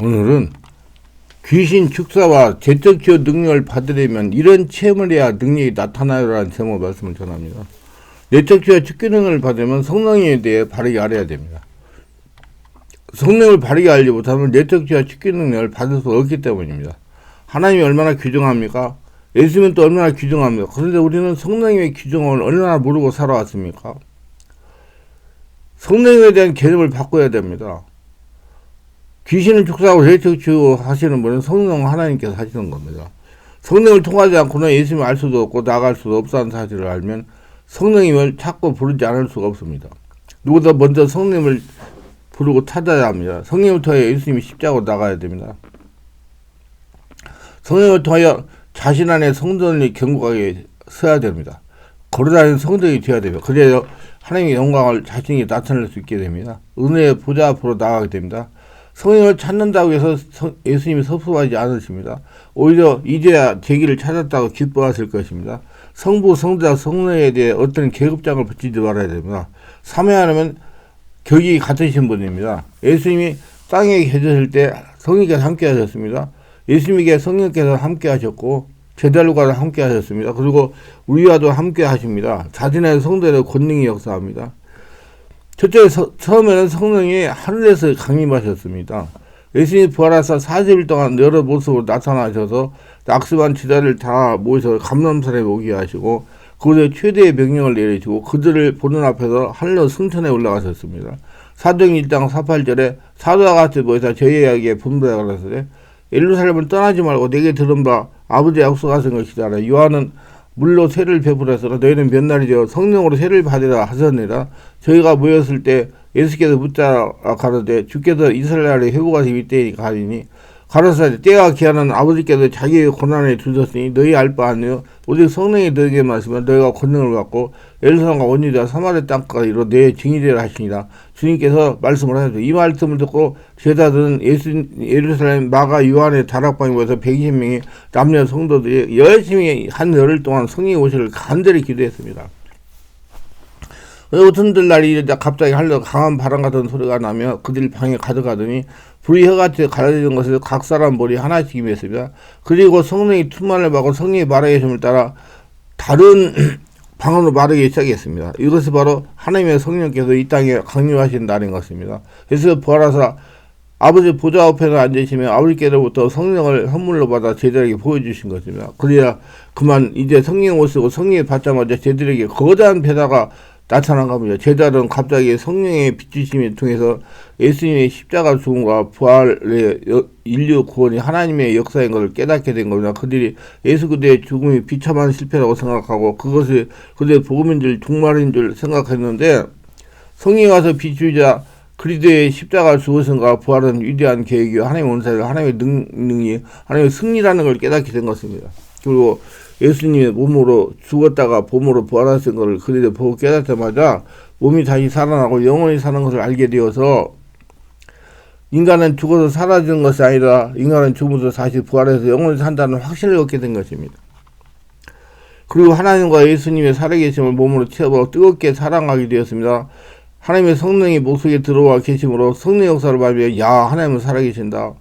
오늘은 귀신 축사와 재적치유 능력을 받으려면 이런 체험을 해야 능력이 나타나요라는 제목 말씀을 전합니다. 내적치유와 축기능을 받으면 성령에 대해 바르게 알아야 됩니다. 성령을 바르게 알지 못하면 내적치유와 축기 능력을 받을 수 없기 때문입니다. 하나님이 얼마나 귀중합니까? 예수님은 또 얼마나 귀중합니까? 그런데 우리는 성령의 귀중함을 얼마나 모르고 살아왔습니까? 성령에 대한 개념을 바꿔야 됩니다. 귀신을 축사하고 내적치유 하시는 분은 성령 하나님께서 하시는 겁니다. 성령을 통하지 않고는 예수님을 알 수도 없고 나갈 수도 없다는 사실을 알면 성령님을 찾고 부르지 않을 수가 없습니다. 누구보다 먼저 성령님을 부르고 찾아야 합니다. 성령을 통하여 예수님이 십자가로 나가야 됩니다. 성령을 통하여 자신 안에 성전이 견고하게 서야 됩니다. 걸어다니는 성전이 되어야 됩니다. 그래야 하나님의 영광을 자신이 나타낼 수 있게 됩니다. 은혜의 보좌 앞으로 나가게 됩니다. 성령을 찾는다고 해서 예수님이 섭섭하지 않으십니다. 오히려 이제야 제 길을 찾았다고 기뻐하실 것입니다. 성부, 성자, 성령에 대해 어떤 계급장을 붙이지 말아야 됩니다. 삼위 하나님은 격이 같으신 분입니다. 예수님이 땅에 계셨을 때 성령께서 함께 하셨습니다. 예수님에게 성령께서 함께 하셨고 제자들과도 함께 하셨습니다. 그리고 우리와도 함께 하십니다. 자신의 성도의 권능이 역사합니다. 첫째, 처음에는 성령이 하늘에서 강림하셨습니다. 예수님이 부활하사 40일 동안 여러 모습으로 나타나셔서 낙심한 제자를 다 모셔서 감람산에 오게 하시고 그들의 최대의 명령을 내리시고 그들을 보는 앞에서 하늘로 승천에 올라가셨습니다. 사도행 1장 48절에 사도와 같이 모여서 저희에게 분부하라 그러시되 예루살렘을 떠나지 말고 내게 들은 바 아버지 약속하신 것이다. 요한은 물로 세를 베풀어서 너희는 몇 날이 되어 성령으로 세를 받으라 하셨느니라. 저희가 모였을 때 예수께서 묻자 가로되 주께서 이스라엘에 회복하신 이때이니까 하리니 가로사대 때가 기하는 아버지께서 자기의 고난에 두셨으니 너희 알 바 아니요 오직 성령이 너희에게 말씀하시면 너희가 권능을 받고 예루살렘과 온 유대와 사마리아 땅까지 이르러 내 증인이 되라 하시니라. 주님께서 말씀을 하셨죠. 이 말씀을 듣고 제자들은 예루살렘 마가 요한의 다락방에 모여서 120명의 남녀 성도들이 열심히 한 열흘 동안 성령이 오시기를 간절히 기도했습니다. 어떤 날이 갑자기 하늘에서 강한 바람 같은 소리가 나며 그들 방에 가득하더니 불이 혀같이 가려지는 것을 각 사람 머리 하나씩 임했습니다. 그리고 성령이 충만을 받고 성령이 말하게 하심을 따라 다른 방언으로 말하기 시작했습니다. 이것이 바로 하나님의 성령께서 이 땅에 강림하신 날인 것입니다. 그래서 부활하사 아버지 보좌 앞에 앉으시며 아버지께로부터 성령을 선물로 받아 제자에게 보여주신 것입니다. 그래야 그만 이제 성령 오시고 성령이 받자마자 제자에게 거대한 변화가 나타난 겁니다. 제자들은 갑자기 성령의 비추심을 통해서 예수님의 십자가 죽음과 부활의 인류 구원이 하나님의 역사인 것을 깨닫게 된 겁니다. 그들이 예수 그리스도의 죽음이 비참한 실패라고 생각하고 그것이 그들의 복음인 줄 종말인 줄 생각했는데 성령이 와서 비추자 그리스도의 십자가 죽으심과 부활은 위대한 계획이요 하나님의 원사를 하나님의 능력이 하나님의 승리라는 걸 깨닫게 된 것입니다. 그리고 예수님의 몸으로 죽었다가 몸으로 부활하신 것을 그들이 보고 깨닫자마자 몸이 다시 살아나고 영원히 사는 것을 알게 되어서 인간은 죽어서 사라지는 것이 아니라 인간은 죽어서 다시 부활해서 영원히 산다는 확신을 얻게 된 것입니다. 그리고 하나님과 예수님의 살아계심을 몸으로 체험하고 뜨겁게 사랑하게 되었습니다. 하나님의 성령이 목속에 들어와 계심으로 성령 역사를 말하며 야 하나님은 살아계신다.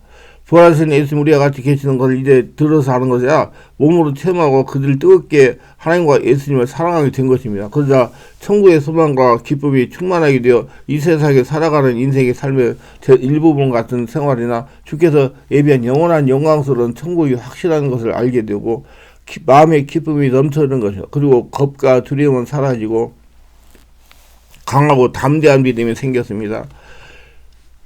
부활하신 예수님 우리와 같이 계시는 것을 이제 들어서 하는 것이야 몸으로 체험하고 그들을 뜨겁게 하나님과 예수님을 사랑하게 된 것입니다. 그러자 천국의 소망과 기쁨이 충만하게 되어 이 세상에 살아가는 인생의 삶의 일부분 같은 생활이나 주께서 예비한 영원한 영광스러운 천국이 확실한 것을 알게 되고 마음의 기쁨이 넘쳐는 것이죠. 그리고 겁과 두려움은 사라지고 강하고 담대한 믿음이 생겼습니다.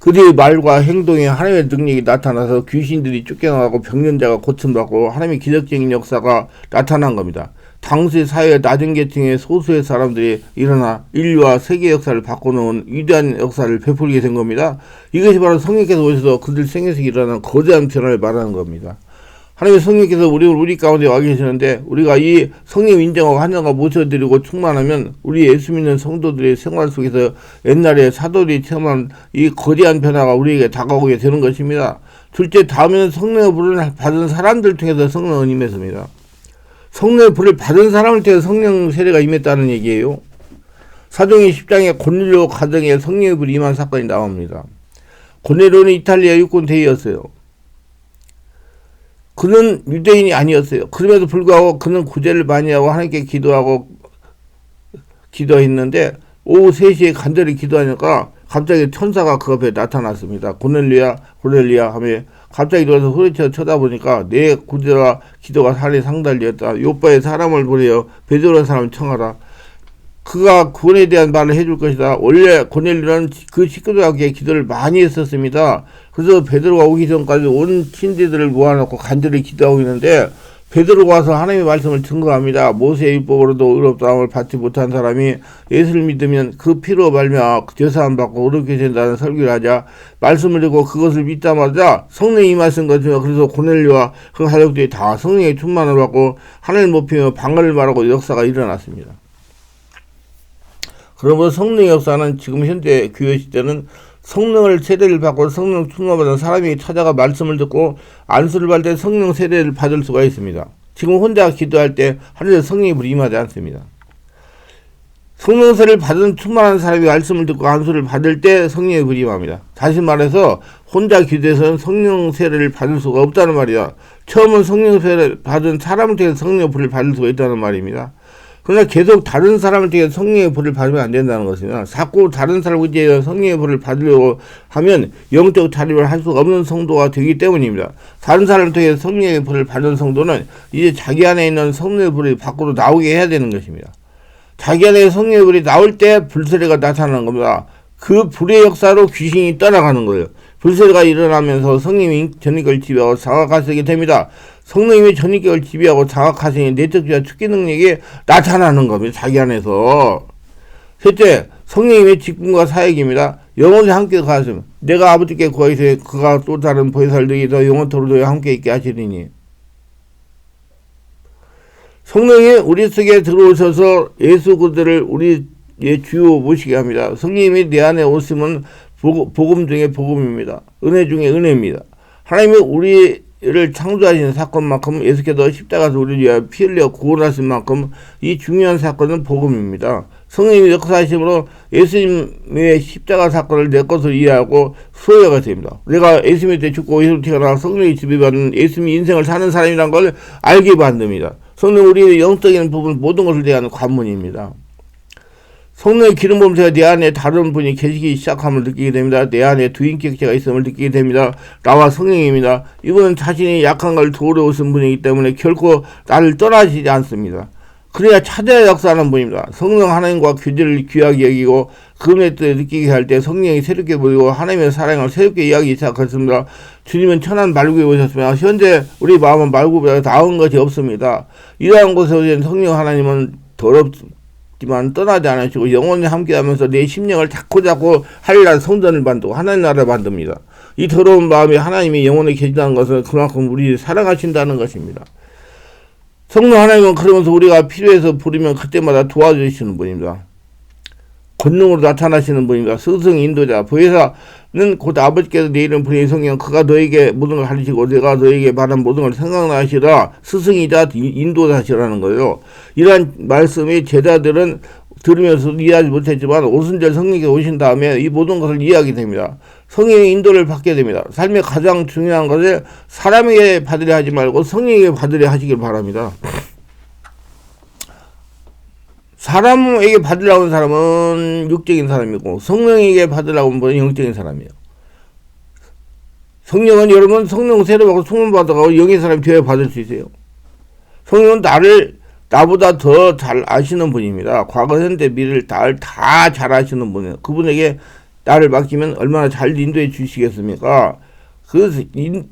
그들의 말과 행동에 하나님의 능력이 나타나서 귀신들이 쫓겨나가고 병련자가 고침받고 하나님의 기적적인 역사가 나타난 겁니다. 당시 사회의 낮은 계층의 소수의 사람들이 일어나 인류와 세계 역사를 바꿔놓은 위대한 역사를 베풀게 된 겁니다. 이것이 바로 성령께서 오셔서 그들 생에서 일어나는 거대한 변화를 말하는 겁니다. 하나님의 성령께서 우리 가운데 와 계시는데 우리가 이 성령 인정하고 환영과 모셔드리고 충만하면 우리 예수 믿는 성도들의 생활 속에서 옛날에 사도들이 체험한 이 거대한 변화가 우리에게 다가오게 되는 것입니다. 둘째, 다음에는 성령의 불을 받은 사람들 통해서 성령은 임했습니다. 성령의 불을 받은 사람을 통해서 성령 세례가 임했다는 얘기예요. 사도행 10장에 고넬료 가정에 성령의 불이 임한 사건이 나옵니다. 고넬료는 이탈리아 유권대이였어요. 그는 유대인이 아니었어요. 그럼에도 불구하고 그는 구제를 많이 하고 하나님께 기도했는데 오후 3시에 간절히 기도하니까 갑자기 천사가 그 앞에 나타났습니다. 고넬리아 하며 갑자기 들어서 소리쳐 쳐다보니까 내 구제와 기도가 산에 상달되었다. 요바에 사람을 보내어 베드로라는 사람을 청하라. 그가 구원에 대한 말을 해줄 것이다. 원래 고넬료는 그 식구들에게 기도를 많이 했었습니다. 그래서 베드로가 오기 전까지 온 친지들을 모아놓고 간절히 기도하고 있는데 베드로가 와서 하나님의 말씀을 증거합니다. 모세의 율법으로도 의롭다함을 받지 못한 사람이 예수를 믿으면 그 피로 말미암아 죄사함 받고 의롭게 된다는 설교를 하자 말씀을 듣고 그것을 믿자마자 성령이 임하신 것이며 그래서 고넬료와 그 가족들이 다 성령의 충만을 받고 하늘을 높이며 방언을 말하고 역사가 일어났습니다. 그러므로 성령의 역사는 지금 현재 교회 시대는 성령을 세례를 받고 성령 충만받은 사람이 찾아가 말씀을 듣고 안수를 받을 때 성령 세례를 받을 수가 있습니다. 지금 혼자 기도할 때 하늘에 성령의 불이 임하지 않습니다. 성령 세례를 받은 충만한 사람이 말씀을 듣고 안수를 받을 때 성령의 불이 임합니다. 다시 말해서 혼자 기도해서는 성령 세례를 받을 수가 없다는 말이야. 처음은 성령 세례를 받은 사람을 통해 성령의 불을 받을 수가 있다는 말입니다. 그러나 계속 다른 사람을 통해 성령의 불을 받으면 안 된다는 것이나 자꾸 다른 사람을 통해 성령의 불을 받으려고 하면 영적 자립을 할 수가 없는 성도가 되기 때문입니다. 다른 사람을 통해 성령의 불을 받는 성도는 이제 자기 안에 있는 성령의 불이 밖으로 나오게 해야 되는 것입니다. 자기 안에 성령의 불이 나올 때 불세례가 나타나는 겁니다. 그 불의 역사로 귀신이 떠나가는 거예요. 불세례가 일어나면서 성령이 전인격을 지배하고 장악하시게 됩니다. 성령님이 전인격을 지배하고 장악하시니 내적지와 축기 능력이 나타나는 겁니다. 자기 안에서. 셋째, 성령님의 직분과 사역입니다. 영원히 함께 가시면 내가 아버지께 구하시되 그가 또 다른 보혜사를 너희에게 영원토록 함께 있게 하시리니. 성령이 우리 속에 들어오셔서 예수 그리스도를 우리의 주요 모시게 합니다. 성령님이 내 안에 오시면 복음 중에 복음입니다. 은혜 중에 은혜입니다. 하나님이 우리를 창조하신 사건만큼 예수께서 십자가에서 우리를 위하여 피 흘려 구원하신 만큼 이 중요한 사건은 복음입니다. 성령님이 역사하심으로 예수님의 십자가 사건을 내 것으로 이해하고 수호자가 됩니다. 내가 예수님의 때 죽고 예수로 태어나 성령이 지배받는 예수님의 인생을 사는 사람이란 걸 알게 만듭니다. 성령 우리의 영적인 부분 모든 것을 대하는 관문입니다. 성령의 기름 부음새가 내 안에 다른 분이 계시기 시작함을 느끼게 됩니다. 내 안에 두 인격체가 있음을 느끼게 됩니다. 나와 성령입니다. 이분은 자신이 약한 걸 도우려오신 분이기 때문에 결코 나를 떠나시지 않습니다. 그래야 찾아야 역사하는 분입니다. 성령 하나님과 교제를 귀하게 여기고 그분의 뜻을 느끼게 할 때 성령이 새롭게 보이고 하나님의 사랑을 새롭게 이야기하기 시작했습니다. 주님은 천한 말구에 오셨으며 현재 우리 마음은 말구보다 나은 것이 없습니다. 이러한 곳에 오신 성령 하나님은 더럽지만 떠나지 않으시고 영원히 함께하면서 내 심령을 자꾸자꾸 하늘나라 성전을 만들고 하나님 나라를 만듭니다. 이 더러운 마음이 하나님이 영원히 계시다는 것은 그만큼 우리를 사랑하신다는 것입니다. 성령 하나님은 그러면서 우리가 필요해서 부르면 그때마다 도와주시는 분입니다. 권능으로 나타나시는 분입니다. 스승 인도자 보혜사는 곧 아버지께서 내 이름 부르는 성령 그가 너에게 모든 걸 가르치고 내가 너에게 말한 모든 걸 생각나시라 스승이자 인도자시라는 거예요. 이러한 말씀이 제자들은 들으면서 이해하지 못했지만 오순절 성령께서 오신 다음에 이 모든 것을 이해하게 됩니다. 성령의 인도를 받게 됩니다. 삶의 가장 중요한 것을 사람에게 받으려 하지 말고 성령에게 받으려 하시길 바랍니다. 사람에게 받으려고 하는 사람은 육적인 사람이고 성령에게 받으려고 하는 분은 영적인 사람이에요. 성령은 여러분 성령 세례받고 소문 받아가고 영의 사람이 되어야 받을 수 있어요. 성령은 나보다 더 잘 아시는 분입니다. 과거, 현재, 미래를 다 잘 아시는 분이에요. 그분에게 나를 맡기면 얼마나 잘 인도해 주시겠습니까?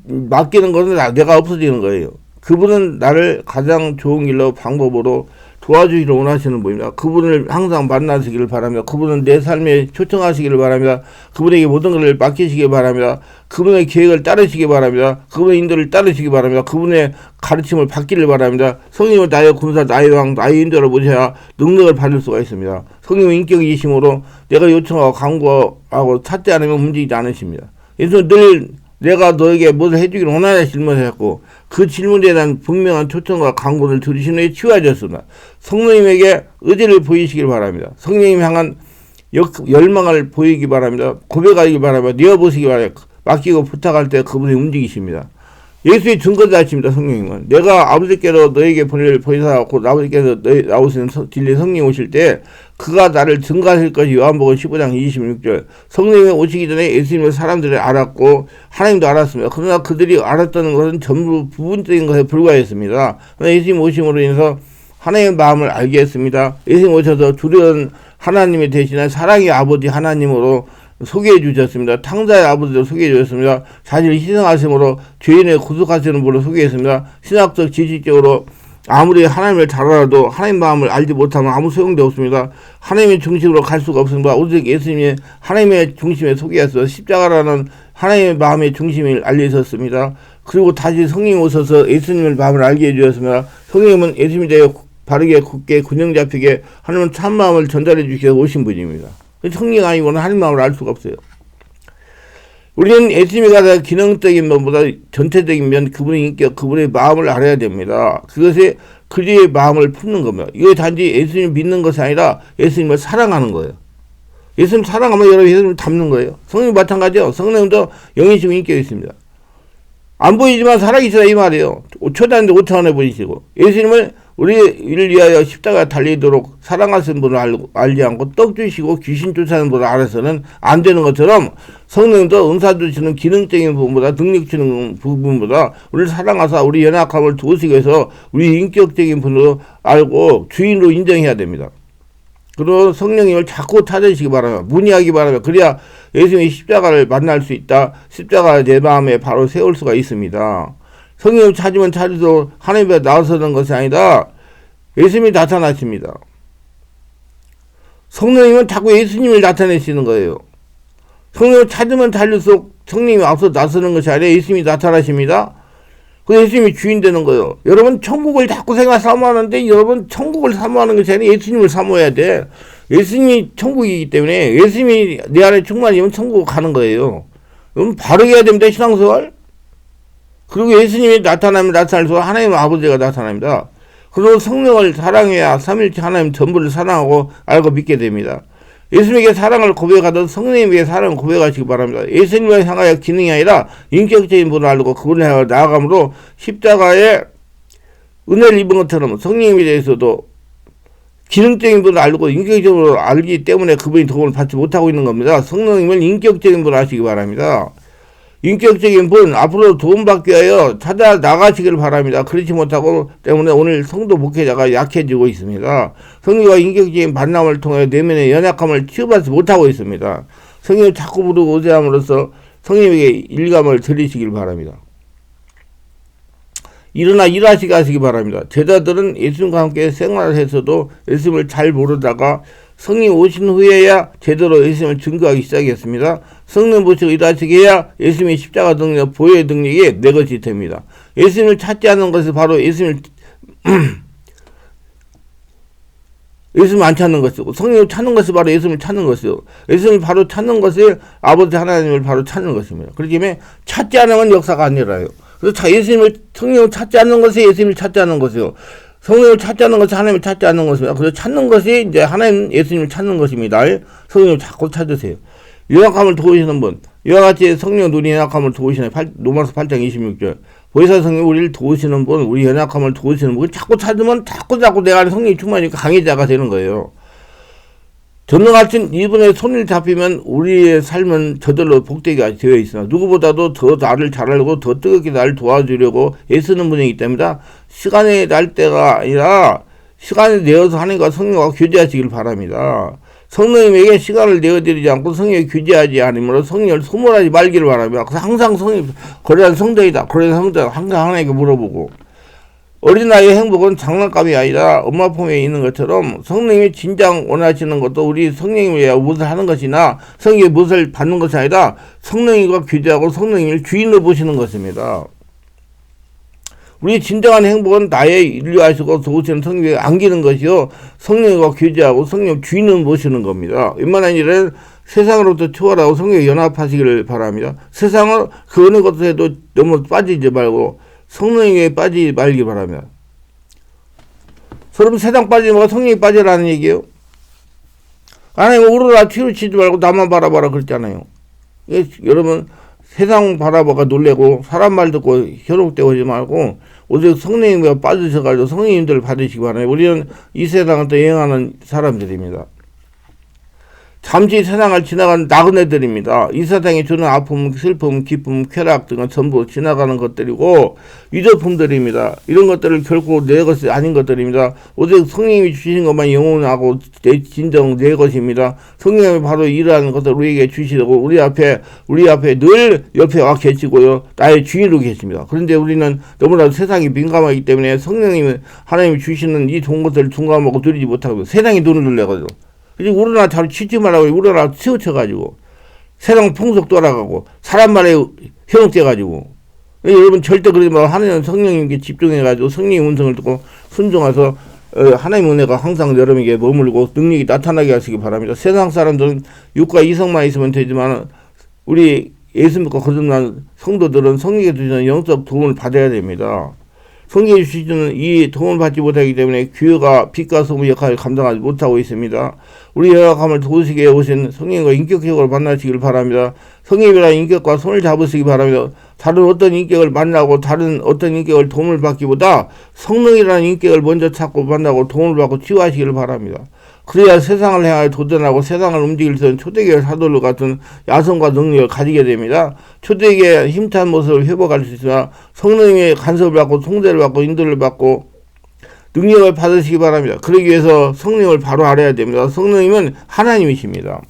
맡기는 것은 내가 없어지는 거예요. 그분은 나를 가장 좋은 길로 방법으로 도와주기를 원하시는 분입니다. 그분을 항상 만나시기를 바랍니다. 그분은 내 삶에 초청하시기를 바랍니다. 그분에게 모든 것을 맡기시기 바랍니다. 그분의 계획을 따르시기 바랍니다. 그분의 인도를 따르시기 바랍니다. 그분의 가르침을 받기를 바랍니다. 성령은 나의 군사, 나의 왕, 나의 인도를 모셔야 능력을 받을 수가 있습니다. 성령은 인격이심으로 내가 요청하고 강구하고 찾지 않으면 움직이지 않으십니다. 예수는 늘 내가 너에게 무엇을 해주기를 원하냐 질문하셨고 그 질문에 대한 분명한 초청과 강구를 들으신 후에 치유하셨습니다. 성령님에게 의지를 보이시길 바랍니다. 성령님 향한 열망을 보이기 바랍니다. 고백하기 바랍니다. 내어보시기 바랍니다. 맡기고 부탁할 때 그분이 움직이십니다. 예수의 증거도 하십니다. 성령님은 내가 아버지께로 너에게 보낼 보이사하고 아버지께서 나오시는 진리 성령 오실 때 그가 나를 증거하실 것이 요한복음 15장 26절. 성령이 오시기 전에 예수님을 사람들이 알았고 하나님도 알았습니다. 그러나 그들이 알았다는 것은 전부 부분적인 것에 불과했습니다. 그러나 예수님 오심으로 인해서 하나님의 마음을 알게 했습니다. 예수님 오셔서 두려운 하나님이 대신한 사랑의 아버지 하나님으로 소개해 주셨습니다. 탕자의 아버지로 소개해 주셨습니다. 자신을 희생하심으로 죄인을 구속하시는 분으로 소개했습니다. 신학적 지식적으로 아무리 하나님을 잘 알아도 하나님 마음을 알지 못하면 아무 소용도 없습니다. 하나님의 중심으로 갈 수가 없습니다. 오직 예수님이 하나님의 중심에 소개했어요. 십자가라는 하나님의 마음의 중심을 알리셨습니다. 그리고 다시 성령이 오셔서 예수님의 마음을 알게 해주셨습니다. 성령님은 예수님에 대해 바르게 굳게 균형 잡히게 하나님은 참마음을 전달해 주셔서 오신 분입니다. 성령 아니고는 하나님 마음을 알 수가 없어요. 우리는 예수님이 가서 기능적인 면보다 전체적인 면, 그분의 인격, 그분의 마음을 알아야 됩니다. 그것이 그리의 마음을 품는 겁니다. 이게 단지 예수님을 믿는 것이 아니라 예수님을 사랑하는 거예요. 예수님 사랑하면 여러분 예수님을 닮는 거예요. 성령이 마찬가지요. 성령도 영이시고 인격이 있습니다. 안 보이지만 살아계시다 이 말이에요. 5초 단위인데 5초 안에 보이시고 예수님을 우리를 위하여 십자가 달리도록 사랑하시는 분을 알지 않고 떡 주시고 귀신 쫓아내는 분을 알아서는 안 되는 것처럼 성령도 은사 주시는 기능적인 부분보다 능력 주는 부분보다 우리를 사랑하사 우리 연약함을 도우시기 위해서 우리 인격적인 분으로 알고 주인으로 인정해야 됩니다. 그리고 성령님을 자꾸 찾으시기 바랍니다. 문의하기 바랍니다. 그래야 예수님의 십자가를 만날 수 있다. 십자가 내 마음에 바로 세울 수가 있습니다. 성령을 찾으면 찾을수록 하나님에 나서는 것이 아니라 예수님이 나타나십니다. 성령님은 자꾸 예수님을 나타내시는 거예요. 성령을 찾으면 찾을수록 성령님이 앞서 나서는 것이 아니라 예수님이 나타나십니다. 그 예수님이 주인 되는 거예요. 여러분 천국을 자꾸 사모하는데 여러분 천국을 사모하는 것이 아니라 예수님을 사모해야 돼. 예수님이 천국이기 때문에 예수님이 내 안에 충만이면 천국 가는 거예요. 그럼 바르게 해야 됩니다. 신앙생활. 그리고 예수님이 나타나면 나타날수록 하나님 아버지가 나타납니다. 그리고 성령을 사랑해야 삼일체 하나님 전부를 사랑하고 알고 믿게 됩니다. 예수님에게 사랑을 고백하듯 성령님에게 사랑을 고백하시기 바랍니다. 예수님을 향하여 기능이 아니라 인격적인 분을 알고 그분을 향하여 나아감으로 십자가에 은혜를 입은 것처럼 성령님에 대해서도 기능적인 분을 알고 인격적으로 알기 때문에 그분이 도움을 받지 못하고 있는 겁니다. 성령님을 인격적인 분을 아시기 바랍니다. 인격적인 분, 앞으로 도움받기 위하여 찾아 나가시길 바랍니다. 그렇지 못하고 때문에 오늘 성도 목회자가 약해지고 있습니다. 성령과 인격적인 만남을 통해 내면의 연약함을 치유받지 못하고 있습니다. 성령을 자꾸 부르고 의지함으로써 성령에게 일감을 드리시길 바랍니다. 일어나 일하시게 하시기 바랍니다. 제자들은 예수님과 함께 생활해서도 예수님을 잘 모르다가 성령이 오신 후에야 제대로 예수님을 증거하기 시작했습니다. 성령 보시고 일하시게 해야 예수님의 십자가 능력, 보혈의 능력이 내 것이 됩니다. 예수님을 찾지 않는 것이 바로 예수님을 안 찾는 것이고, 성령을 찾는 것이 바로 예수님을 찾는 것이요. 예수님을 바로 찾는 것이 아버지 하나님을 바로 찾는 것입니다. 그렇기 때문에 찾지 않으면 역사가 안 일어나요. 그래서 성령을 찾지 않는 것이 예수님을 찾지 않는 것이요. 성령을 찾지 않는 것이 하나님을 찾지 않는 것입니다. 그래서 찾는 것이 이제 하나님, 예수님을 찾는 것입니다. 성령을 자꾸 찾으세요. 연약함을 도우시는 분, 이와 같이 성령 눈이 연약함을 도우시는 로마서 8장 26절. 보혜사 성령 우리를 도우시는 분, 우리 연약함을 도우시는 분, 자꾸 찾으면 자꾸 내 안에 성령이 충만하니까 강해자가 되는 거예요. 전능하신 이분의 손을 잡히면 우리의 삶은 저절로 복되게 되어 있으나 누구보다도 더 나를 잘 알고 더 뜨겁게 나를 도와주려고 애쓰는 분이기 때문에 시간이 날 때가 아니라 시간을 내어서 하나님과 성령과 교제하시길 바랍니다. 성령님에게 시간을 내어드리지 않고 성령에 교제하지 않으므로 성령을 소멸하지 말기를 바랍니다. 그래서 항상 거래한 성도이다. 거래한 성도이다. 항상 하나님께 물어보고 어린아이의 행복은 장난감이 아니라 엄마 품에 있는 것처럼 성령님이 진정 원하시는 것도 우리 성령님에 의해 무엇을 하는 것이나 성령의 무엇을 받는 것이 아니라 성령님과 교제하고 성령님을 주인으로 보시는 것입니다. 우리 진정한 행복은 나의 인류하시고 도우시는 성령에 안기는 것이요 성령과 교제하고 성령 주인을 모시는 겁니다. 웬만한 일은 세상으로부터 초월하고 성령에 연합하시기를 바랍니다. 세상을 그 어느 것에도 너무 빠지지 말고 성령에 빠지지 말기 바랍니다. 여러분 세상 빠지는 거가 성령에 빠지라는 얘기예요. 하나님 오로라 뒤로 치지 말고 나만 바라봐라 그랬잖아요. 여러분 세상 바라봐가 놀래고 사람 말 듣고 현혹되고 하지 말고 오직 성령님과 빠지셔가지고 성령님들 받으시기 바랍니다. 우리는 이 세상을 또 여행하는 사람들입니다. 잠시 세상을 지나가는 나그네들입니다. 이 세상에 주는 아픔, 슬픔, 기쁨, 쾌락 등은 전부 지나가는 것들이고 유조품들입니다. 이런 것들을 결코 내 것이 아닌 것들입니다. 오직 성령님이 주신 것만 영원하고 진정 내 것입니다. 성령님이 바로 이러한 것을 우리에게 주시려고 우리 앞에 늘 옆에 와 계시고요. 나의 주인으로 계십니다. 그런데 우리는 너무나 세상이 민감하기 때문에 성령님이 하나님이 주시는 이 좋은 것을 둔감하고 누리지 못하고 세상이 눈을 눌려가지고 그리고 우리나라 잘 치지 말라고 우리나라 치우쳐가지고 세상 풍속 돌아가고 사람 말에 현혹돼가지고 여러분 절대 그러지 말고 하나님 성령님께 집중해가지고 성령의 음성을 듣고 순종해서 하나님의 은혜가 항상 여러분에게 머물고 능력이 나타나게 하시기 바랍니다. 세상 사람들은 육과 이성만 있으면 되지만 우리 예수 믿고 거듭난 성도들은 성령에 주시는 영적 도움을 받아야 됩니다. 성령이 주시는 이 도움을 받지 못하기 때문에 교회가 빛과 소금의 역할을 감당하지 못하고 있습니다. 우리 열악함을 도우시게 오신 성령과 인격적으로 만나시길 바랍니다. 성령이라는 인격과 손을 잡으시기 바랍니다. 다른 어떤 인격을 만나고 다른 어떤 인격을 도움을 받기보다 성령이라는 인격을 먼저 찾고 만나고 도움을 받고 치유하시기를 바랍니다. 그래야 세상을 향하여 도전하고 세상을 움직일 수 있는 초대교회 사도들 같은 야성과 능력을 가지게 됩니다. 초대교회의 힘찬 모습을 회복할 수 있으나 성령의 간섭을 받고 통제를 받고 인도를 받고 능력을 받으시기 바랍니다. 그러기 위해서 성령을 바로 알아야 됩니다. 성령님은 하나님이십니다.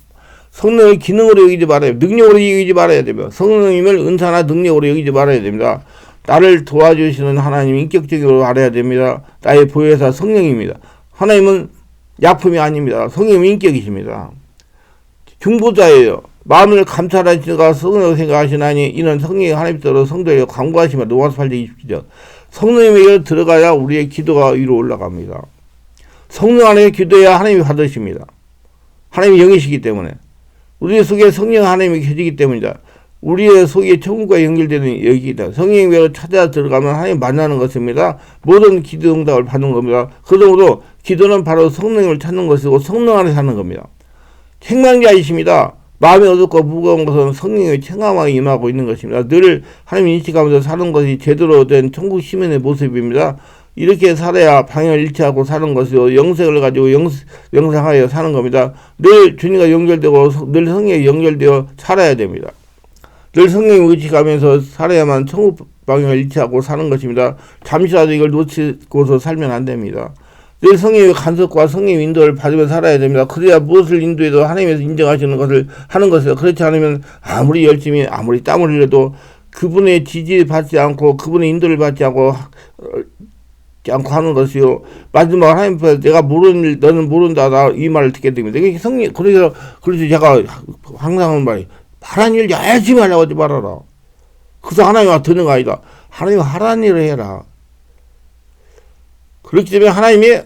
성령을 기능으로 여기지 말아야 됩니다. 능력으로 여기지 말아야 됩니다. 성령님을 은사나 능력으로 여기지 말아야 됩니다. 나를 도와주시는 하나님 인격적으로 알아야 됩니다. 나의 보혜사 성령입니다. 하나님은 약품이 아닙니다. 성령은 인격이십니다. 중보자예요. 마음을 감찰하시다가 성령을 생각하시나니 이는 성령이 하나님 뜻으로 성도에게 간구하시며 로마서 8장 20절. 성령에게 들어가야 우리의 기도가 위로 올라갑니다. 성령 안에 기도해야 하나님이 받으십니다. 하나님이 영이시기 때문에 우리 속에 성령 하나님이 계시기 때문이다. 우리의 속에 천국과 연결되는 여기다. 성령님을 찾아 들어가면 하나님 만나는 것입니다. 모든 기도 응답을 받는 겁니다. 그러므로 기도는 바로 성령을 찾는 것이고 성령 안에 사는 겁니다. 책망자이십니다. 마음이 어둡고 무거운 것은 성령의 청함하게 임하고 있는 것입니다. 늘 하나님 인식하면서 사는 것이 제대로 된 천국 시민의 모습입니다. 이렇게 살아야 방향을 일치하고 사는 것이요 영생을 가지고 영생하여 사는 겁니다. 늘 주님과 연결되고 늘 성령에 연결되어 살아야 됩니다. 늘 성령을 의식하면서 살아야만 천국 방향을 일치하고 사는 것입니다. 잠시라도 이걸 놓치고서 살면 안 됩니다. 늘 성령의 간섭과 성령의 인도를 받으며 살아야 됩니다. 그래야 무엇을 인도해도 하나님에서 인정하시는 것을 하는 것이요. 그렇지 않으면 아무리 열심히 아무리 땀을 흘려도 그분의 지지를 받지 않고 그분의 인도를 받지 않고 하는 것이요. 마지막 하나님 앞에 내가 모르는 일 너는 모른다 나 이 말을 듣게 됩니다. 이게 성령 그래서 제가 항상 하는 말이 하라는 일 열심히 하려고 하지 말아라. 그래서 하나님과 드는 거 아니다. 하나님 하라는 일을 해라. 그렇기 때문에 하나님이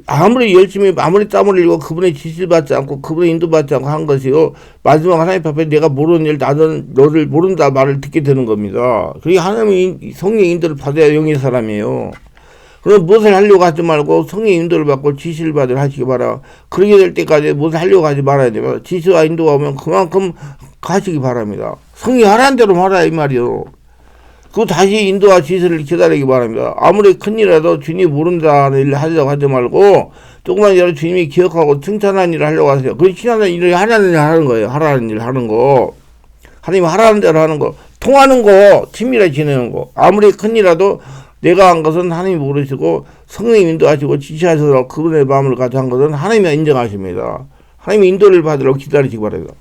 아무리 열심히 아무리 땀을 흘리고 그분의 지시를 받지 않고 그분의 인도받지 않고 한 것이요. 마지막 하나님 앞에 내가 모르는 일 나는 너를 모른다 말을 듣게 되는 겁니다. 그러니까 하나님이 성령의 인도를 받아야 영의 사람이에요. 그럼 무엇을 하려고 하지 말고 성령의 인도를 받고 지시를 받으러 하시기 바라. 그렇게 될 때까지 무엇을 하려고 하지 말아야 됩니다. 지시와 인도가 오면 그만큼 가시기 바랍니다. 성령이 하라는 대로 말아야 이 말이요. 그 다시 인도와 지시를 기다리기 바랍니다. 아무리 큰일이라도 주님이 모른다는 일을 하려고 하지 말고 조그만 일을 주님이 기억하고 칭찬하는 일을 하려고 하세요. 그 칭찬하는 일을 하라는 일을 하는 거예요. 하라는 일을 하는 거. 하나님 하라는 대로 하는 거. 통하는 거. 친밀하게 지내는 거. 아무리 큰일이라도 내가 한 것은 하나님이 모르시고 성령이 인도하시고 지시하셔서 그분의 마음을 가지고 한 것은 하나님이 인정하십니다. 하나님의 인도를 받으러 기다리시기 바랍니다.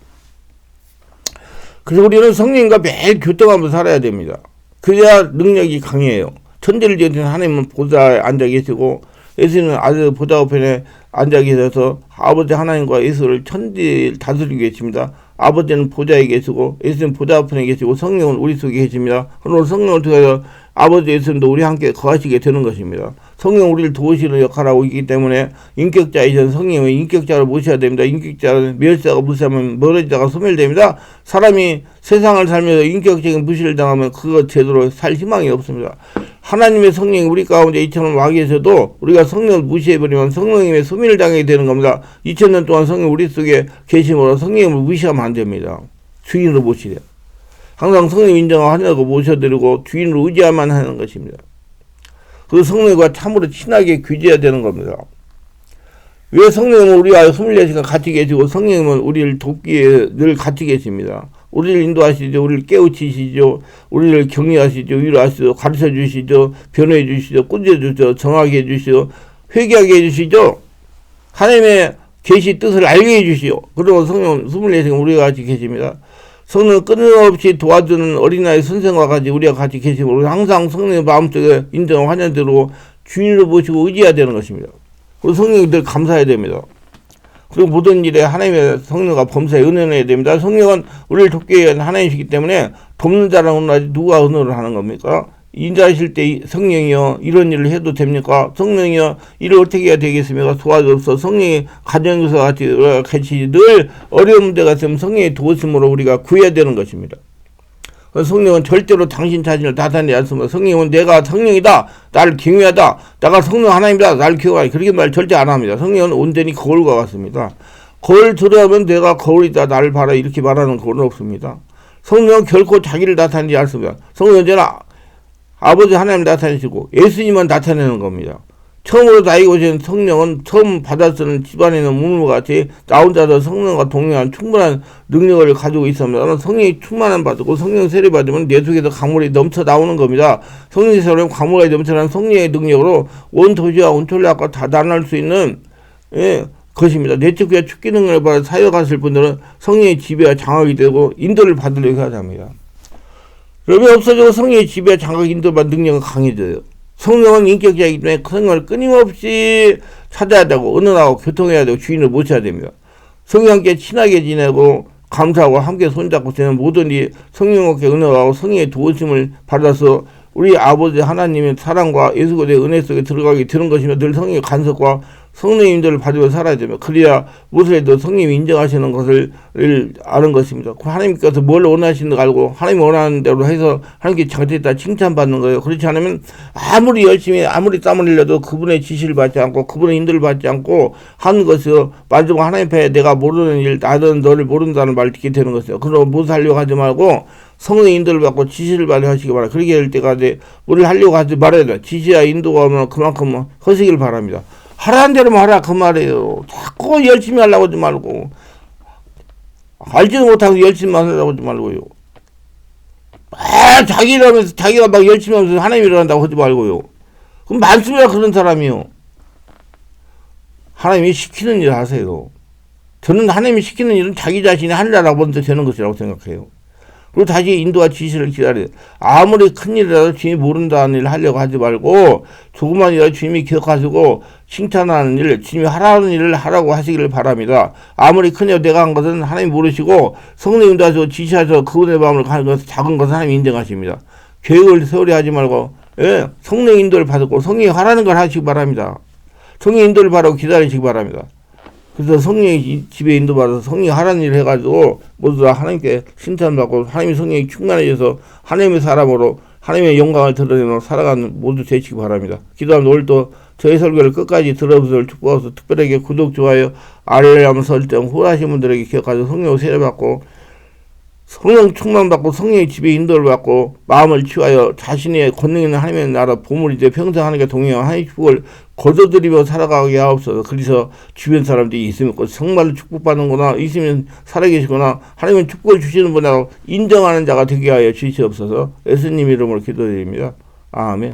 그래서 우리는 성령님과 매일 교통하면서 살아야 됩니다. 그래야 능력이 강해요. 천지를 지으신 하나님은 보좌에 앉아 계시고 예수님은 아주 보좌 우편에 앉아 계셔서 아버지 하나님과 예수를 천지를 다스리고 계십니다. 아버지는 보좌에 계시고 예수님은 보좌 우편에 계시고 성령은 우리 속에 계십니다. 그러므로 성령을 통해서 아버지 예수님도 우리 함께 거하시게 되는 것입니다. 성령 우리를 도우시는 역할을 하고 있기 때문에 인격자이신 성령의 인격자를 모셔야 됩니다. 인격자는 멸시자가 무시하면 멀어지다가 소멸됩니다. 사람이 세상을 살면서 인격적인 무시를 당하면 그거 제대로 살 희망이 없습니다. 하나님의 성령이 우리 가운데 이처럼 와 계셔도 우리가 성령을 무시해버리면 성령님의 소멸을 당하게 되는 겁니다. 2000년 동안 성령 우리 속에 계심으로 성령님을 무시하면 안 됩니다. 주인으로 모시래요. 항상 성령 인정하려고 모셔드리고 주인으로 의지하만 하는 것입니다. 그 성령과 참으로 친하게 규제해야 되는 겁니다. 왜 성령은 우리와 24시간 같이 계시고 성령은 우리를 돕기에 늘 같이 계십니다. 우리를 인도하시죠. 우리를 깨우치시죠. 우리를 격려하시죠. 위로하시죠. 가르쳐 주시죠. 변호해 주시죠. 꾸짖어 주시죠. 정하게 해 주시죠. 회개하게 해 주시죠. 하나님의 계시 뜻을 알게 해 주시오. 그리고 성령 24시간 우리와 같이 계십니다. 성령 끊임없이 도와주는 어린아이 선생과 같이 우리와 같이 계시므로 항상 성령의 마음속에 인정 환영대로 주인으로 모시고 의지해야 되는 것입니다. 그리고 성령이 늘 감사해야 됩니다. 그리고 모든 일에 하나님의 성령과 범사에 은혜해야 됩니다. 성령은 우리를 돕기 위한 하나님이시기 때문에 돕는 자라는 하지 누가 은혜를 하는 겁니까? 인자하실 때 성령이요 이런 일을 해도 됩니까? 성령이요 일을 어떻게 해야 되겠습니까? 도와줘서 성령이 가정에서 같이 늘 어려운 문제가 있으면 성령의 도우심으로 우리가 구해야 되는 것입니다. 성령은 절대로 당신 자신을 나타내지 않습니다. 성령은 내가 성령이다. 나를 경외하다. 내가 성령 하나님이다. 나를 경외하다. 그렇게 말 절대 안 합니다. 성령은 온전히 거울과 같습니다. 거울 들어가면 내가 거울이다. 나를 봐라. 이렇게 말하는 거울은 없습니다. 성령은 결코 자기를 나타내지 않습니다. 성령은 언제나 아버지 하나님 나타내시고 예수님만 나타내는 겁니다. 처음으로 나에게 오신 성령은 처음 받아쓰는 집안에는 문물같이 나 혼자서 성령과 동행한 충분한 능력을 가지고 있습니다. 성령이 충만함 받고 성령 세례 받으면 내 속에서 강물이 넘쳐 나오는 겁니다. 성령 세례는 강물이 넘쳐나는 성령의 능력으로 온 도시와 온 천리학과 다 나눌 수 있는 것입니다. 내적과 축기 능력을 받아 사역하실 분들은 성령의 지배와 장악이 되고 인도를 받으려고 해야 합니다. 여러분이 없어지고 성령의 지배와 장악 인도받는 능력은 강해져요. 성령은 인격자이기 때문에 성령을 끊임없이 찾아야 되고 의논하고 교통해야 되고 주인을 모셔야 됩니다. 성령과 함께 친하게 지내고 감사하고 함께 손잡고 지내는 모든 이 성령과 의논하고 성령의 도우심을 받아서 우리 아버지 하나님의 사랑과 예수 그리스도의 은혜 속에 들어가게 되는 것이며 늘 성령의 간섭과 성령의 인도를 받으며 살아야 됩니다. 그래야 무엇을 해도 성령이 인정하시는 것을 아는 것입니다. 하나님께서 뭘 원하시는 걸 알고 하나님이 원하는 대로 해서 하나님께 잘됐다 칭찬받는 거예요. 그렇지 않으면 아무리 열심히 아무리 땀을 흘려도 그분의 지시를 받지 않고 그분의 인도를 받지 않고 하는 것이요. 마지막 하나님 앞에 내가 모르는 일 나는 너를 모른다는 말을 듣게 되는 것이요. 그럼 무엇을 하려고 하지 말고 성령의 인도를 받고 지시를 받아 하시기 바랍니다. 그렇게 될 때가 뭘 하려고 하지 말아야 돼요. 지시와 인도가 오면 그만큼 하시길 바랍니다. 하라는 대로만 하라 그 말이에요. 자꾸 열심히 하려고 하지 말고 알지도 못하고 열심히 하려고 하지 말고요. 자기 일하면서 자기가 막 열심히 하면서 하나님 일한다고 하지 말고요. 그럼 많습니다 그런 사람이요. 하나님이 시키는 일을 하세요. 저는 하나님이 시키는 일은 자기 자신이 하느라고 먼저 되는 것이라고 생각해요. 그리고 다시 인도와 지시를 기다려요. 아무리 큰 일이라도 주님이 모른다는 일을 하려고 하지 말고 조그만 일이라도 주님이 기억하시고 칭찬하는 일, 주님이 하라는 일을 하라고 하시기를 바랍니다. 아무리 큰 일 내가 한 것은 하나님 모르시고 성령 인도하시고 지시하셔서 그분의 마음을 가는 것은 작은 것은 하나님 인정하십니다. 계획을 세월히 하지 말고 성령 인도를 받고 성령이 하라는 걸 하시기 바랍니다. 성령 인도를 바라고 기다리시기 바랍니다. 그래서 성령의 집에 인도받아서 성령이 하라는 일을 해가지고 모두 다 하나님께 칭찬받고 하나님의 성령이 충만해져서 하나님의 사람으로 하나님의 영광을 드러내며 살아가는 모두 되시기 바랍니다. 기도하면 오늘도 저희 설교를 끝까지 들어보시길 축복하셔서 특별하게 구독, 좋아요, 알람 설정 후하신 분들에게 기억하셔서 성령 세례받고 성령 충만받고 성령의 집에 인도를 받고 마음을 치유하여 자신의 권능 있는 하나님의 나라 보물이 되어 평생 하나님께 동행하여 하나님의 축복을 거둬들이며 살아가게 하옵소서. 그래서 주변 사람들이 있으면 정말로 축복받는구나, 있으면 살아계시구나, 하나님은 축복을 주시는 분이라고 인정하는 자가 되게 하여 주시옵소서. 예수님 이름으로 기도드립니다. 아멘.